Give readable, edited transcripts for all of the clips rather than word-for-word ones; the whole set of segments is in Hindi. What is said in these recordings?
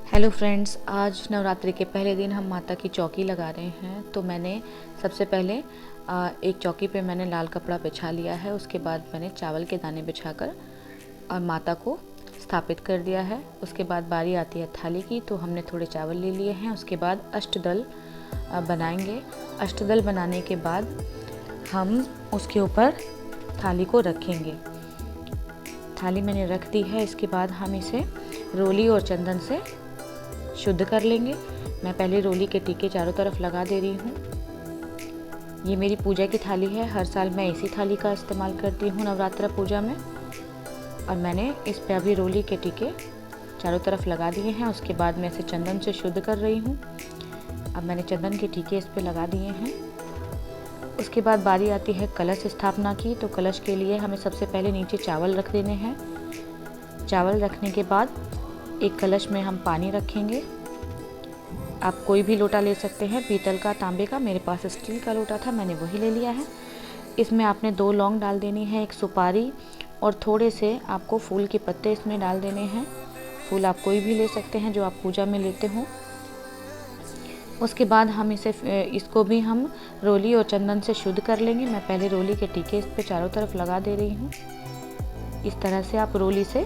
हेलो फ्रेंड्स, आज नवरात्रि के पहले दिन हम माता की चौकी लगा रहे हैं। तो मैंने सबसे पहले एक चौकी पे मैंने लाल कपड़ा बिछा लिया है। उसके बाद मैंने चावल के दाने बिछाकर और माता को स्थापित कर दिया है। उसके बाद बारी आती है थाली की, तो हमने थोड़े चावल ले लिए हैं। उसके बाद अष्टदल बनाएंगे। अष्टदल बनाने के बाद हम उसके ऊपर थाली को रखेंगे। थाली मैंने रख दी है। इसके बाद हम इसे रोली और चंदन से शुद्ध कर लेंगे। मैं पहले रोली के टीके चारों तरफ लगा दे रही हूँ। ये मेरी पूजा की थाली है। हर साल मैं इसी थाली का इस्तेमाल करती हूँ नवरात्रि पूजा में। और मैंने इस पे अभी रोली के टीके चारों तरफ लगा दिए हैं। उसके बाद मैं इसे चंदन से शुद्ध कर रही हूँ। अब मैंने चंदन के टीके इस पे लगा दिए हैं। उसके बाद बारी आती है कलश स्थापना की। तो कलश के लिए हमें सबसे पहले नीचे चावल रख देने हैं। चावल रखने के बाद एक कलश में हम पानी रखेंगे। आप कोई भी लोटा ले सकते हैं, पीतल का, तांबे का। मेरे पास स्टील का लोटा था, मैंने वही ले लिया है। इसमें आपने 2 लौंग डाल देनी है, 1 सुपारी और थोड़े से आपको फूल के पत्ते इसमें डाल देने हैं। फूल आप कोई भी ले सकते हैं जो आप पूजा में लेते हो। उसके बाद हम इसको भी हम रोली और चंदन से शुद्ध कर लेंगे। मैं पहले रोली के टीके इस पे चारों तरफ लगा दे रही हूँ। इस तरह से आप रोली से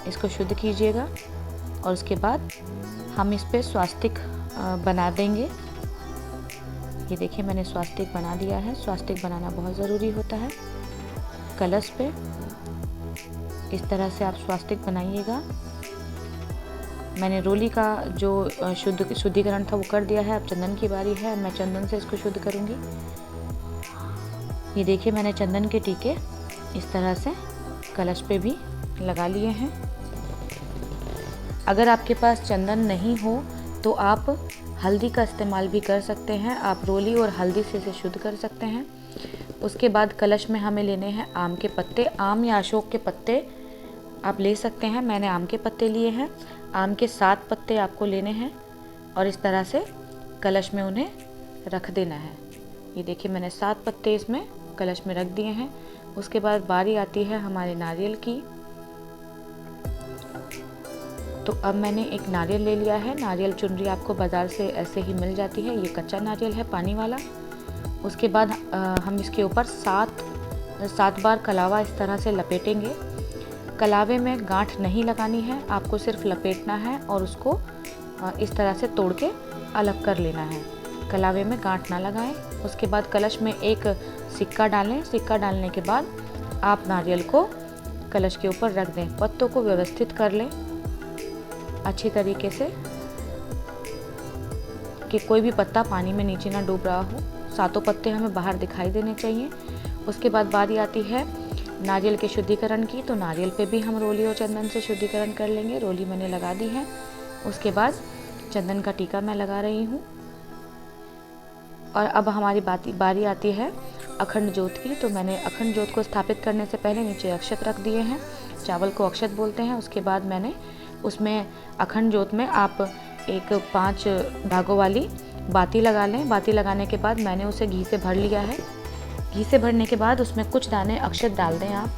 इसको शुद्ध कीजिएगा। और उसके बाद हम इस पे स्वास्तिक बना देंगे। ये देखिए, मैंने स्वास्तिक बना दिया है। स्वास्तिक बनाना बहुत ज़रूरी होता है कलश पे। इस तरह से आप स्वास्तिक बनाइएगा। मैंने रोली का जो शुद्धिकरण था वो कर दिया है। अब चंदन की बारी है। मैं चंदन से इसको शुद्ध करूँगी। ये देखिए, मैंने चंदन के टीके इस तरह से कलश पे भी लगा लिए हैं। अगर आपके पास चंदन नहीं हो तो आप हल्दी का इस्तेमाल भी कर सकते हैं। आप रोली और हल्दी से इसे शुद्ध कर सकते हैं। उसके बाद कलश में हमें लेने हैं आम के पत्ते। आम या अशोक के पत्ते आप ले सकते हैं। मैंने आम के पत्ते लिए हैं। आम के 7 पत्ते आपको लेने हैं और इस तरह से कलश में उन्हें रख देना है। ये देखिए, मैंने 7 पत्ते इसमें कलश में रख दिए हैं। उसके बाद बारी आती है हमारे नारियल की। तो अब मैंने एक नारियल ले लिया है। नारियल चुनरी आपको बाज़ार से ऐसे ही मिल जाती है। ये कच्चा नारियल है, पानी वाला। उसके बाद हम इसके ऊपर 7 बार कलावा इस तरह से लपेटेंगे। कलावे में गांठ नहीं लगानी है, आपको सिर्फ लपेटना है और उसको इस तरह से तोड़ के अलग कर लेना है। कलावे में गांठ ना लगाएं। उसके बाद कलश में एक सिक्का डालें। सिक्का डालने के बाद आप नारियल को कलश के ऊपर रख दें। पत्तों को व्यवस्थित कर लें अच्छी तरीके से कि कोई भी पत्ता पानी में नीचे ना डूब रहा हो। 7 पत्ते हमें बाहर दिखाई देने चाहिए। उसके बाद बारी आती है नारियल के शुद्धिकरण की। तो नारियल पे भी हम रोली और चंदन से शुद्धिकरण कर लेंगे। रोली मैंने लगा दी है। उसके बाद चंदन का टीका मैं लगा रही हूँ। और अब हमारी बारी आती है अखंड ज्योत की। तो मैंने अखंड ज्योत को स्थापित करने से पहले नीचे अक्षत रख दिए हैं। चावल को अक्षत बोलते हैं। उसके बाद मैंने उसमें अखंड ज्योत में आप एक 5 धागों वाली बाती लगा लें। बाती लगाने के बाद मैंने उसे घी से भर लिया है। घी से भरने के बाद उसमें कुछ दाने अक्षत डाल दें आप।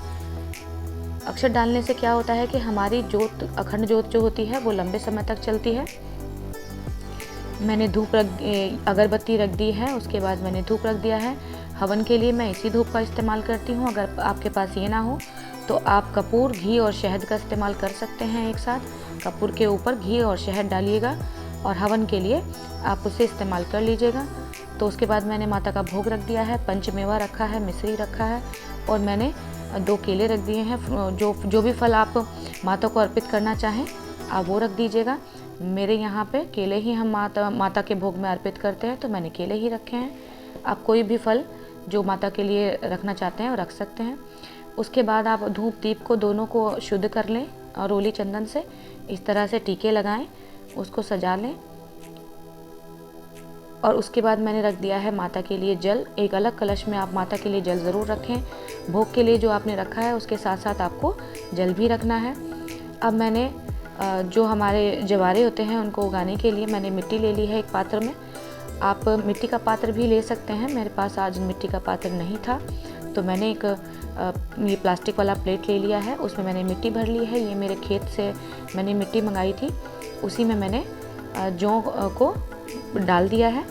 अक्षत डालने से क्या होता है कि हमारी ज्योत, अखंड ज्योत जो होती है वो लंबे समय तक चलती है। मैंने अगरबत्ती रख दी है। उसके बाद मैंने धूप रख दिया है। हवन के लिए मैं इसी धूप का इस्तेमाल करती हूँ। अगर आपके पास ये ना हो तो आप कपूर, घी और शहद का इस्तेमाल कर सकते हैं एक साथ। कपूर के ऊपर घी और शहद डालिएगा और हवन के लिए आप उसे इस्तेमाल कर लीजिएगा। तो उसके बाद मैंने माता का भोग रख दिया है। पंचमेवा रखा है, मिश्री रखा है और मैंने 2 केले रख दिए हैं। जो भी फल आप माता को अर्पित करना चाहें आप वो रख दीजिएगा। मेरे यहाँ पे केले ही हम माता के भोग में अर्पित करते हैं, तो मैंने केले ही रखे हैं। आप कोई भी फल जो माता के लिए रखना चाहते हैं वो रख सकते हैं। उसके बाद आप धूप दीप को दोनों को शुद्ध कर लें और रोली चंदन से इस तरह से टीके लगाएं, उसको सजा लें। और उसके बाद मैंने रख दिया है माता के लिए जल। एक अलग कलश में आप माता के लिए जल ज़रूर रखें। भोग के लिए जो आपने रखा है उसके साथ साथ आपको जल भी रखना है। अब मैंने जो हमारे जवारे होते हैं उनको उगाने के लिए मैंने मिट्टी ले ली है एक पात्र में। आप मिट्टी का पात्र भी ले सकते हैं। मेरे पास आज मिट्टी का पात्र नहीं था तो मैंने एक ये प्लास्टिक वाला प्लेट ले लिया है। उसमें मैंने मिट्टी भर ली है। ये मेरे खेत से मैंने मिट्टी मंगाई थी उसी में मैंने जौ को डाल दिया है।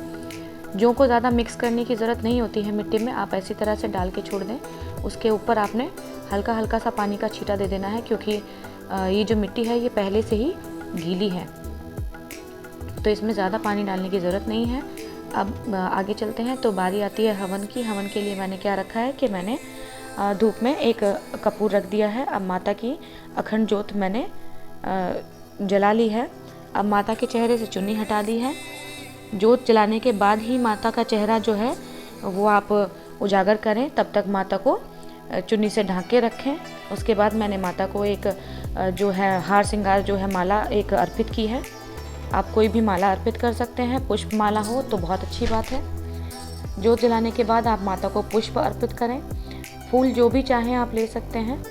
जौ को ज़्यादा मिक्स करने की ज़रूरत नहीं होती है मिट्टी में, आप ऐसी तरह से डाल के छोड़ दें। उसके ऊपर आपने हल्का हल्का सा पानी का छींटा दे देना है, क्योंकि ये जो मिट्टी है ये पहले से ही गीली है, तो इसमें ज़्यादा पानी डालने की ज़रूरत नहीं है। अब आगे चलते हैं। तो बारी आती है हवन की। हवन के लिए मैंने क्या रखा है कि मैंने धूप में एक कपूर रख दिया है। अब माता की अखंड ज्योत मैंने जला ली है। अब माता के चेहरे से चुन्नी हटा दी है। ज्योत जलाने के बाद ही माता का चेहरा जो है वो आप उजागर करें, तब तक माता को चुन्नी से ढक के रखें। उसके बाद मैंने माता को एक जो है हार श्रृंगार जो है माला एक अर्पित की है। आप कोई भी माला अर्पित कर सकते हैं, पुष्प माला हो तो बहुत अच्छी बात है। ज्योत जलाने के बाद आप माता को पुष्प अर्पित करें। फूल जो भी चाहें आप ले सकते हैं,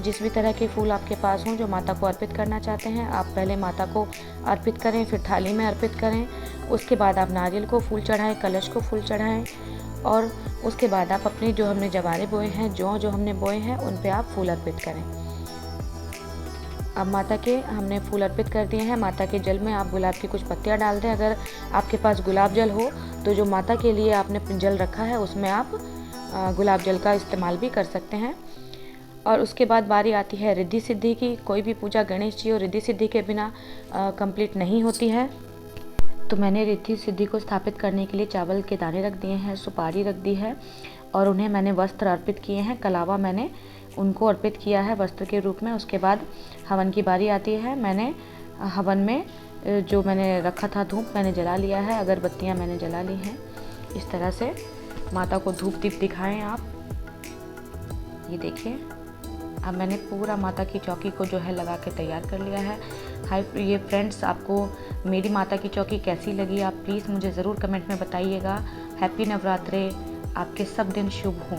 जिस भी तरह के फूल आपके पास हों जो माता को अर्पित करना चाहते हैं। आप पहले माता को अर्पित करें, फिर थाली में अर्पित करें। उसके बाद आप नारियल को फूल चढ़ाएं, कलश को फूल चढ़ाएं, और उसके बाद आप अपने जो हमने जवारे बोए हैं, जो हमने बोए हैं, उन पे आप फूल अर्पित करें। अब माता के हमने फूल अर्पित कर दिए हैं। माता के जल में आप गुलाब की कुछ पत्तियां डाल दें। अगर आपके पास गुलाब जल हो तो जो माता के लिए आपने जल रखा है उसमें आप गुलाब जल का इस्तेमाल भी कर सकते हैं। और उसके बाद बारी आती है रिद्धि सिद्धि की। कोई भी पूजा गणेश जी और रिद्धि सिद्धि के बिना कंप्लीट नहीं होती है। तो मैंने रिद्धि सिद्धि को स्थापित करने के लिए चावल के दाने रख दिए हैं, सुपारी रख दी है, और उन्हें मैंने वस्त्र अर्पित किए हैं। कलावा मैंने उनको अर्पित किया है वस्त्र के रूप में। उसके बाद हवन की बारी आती है। मैंने हवन में जो मैंने रखा था धूप मैंने जला लिया है, अगरबत्तियाँ मैंने जला ली हैं। इस तरह से माता को धूप दीप दिखाएं आप। ये देखिए, अब मैंने पूरा माता की चौकी को जो है लगा के तैयार कर लिया है। हाय ये फ्रेंड्स, आपको मेरी माता की चौकी कैसी लगी आप प्लीज़ मुझे ज़रूर कमेंट में बताइएगा। हैप्पी नवरात्रे, आपके सब दिन शुभ हों।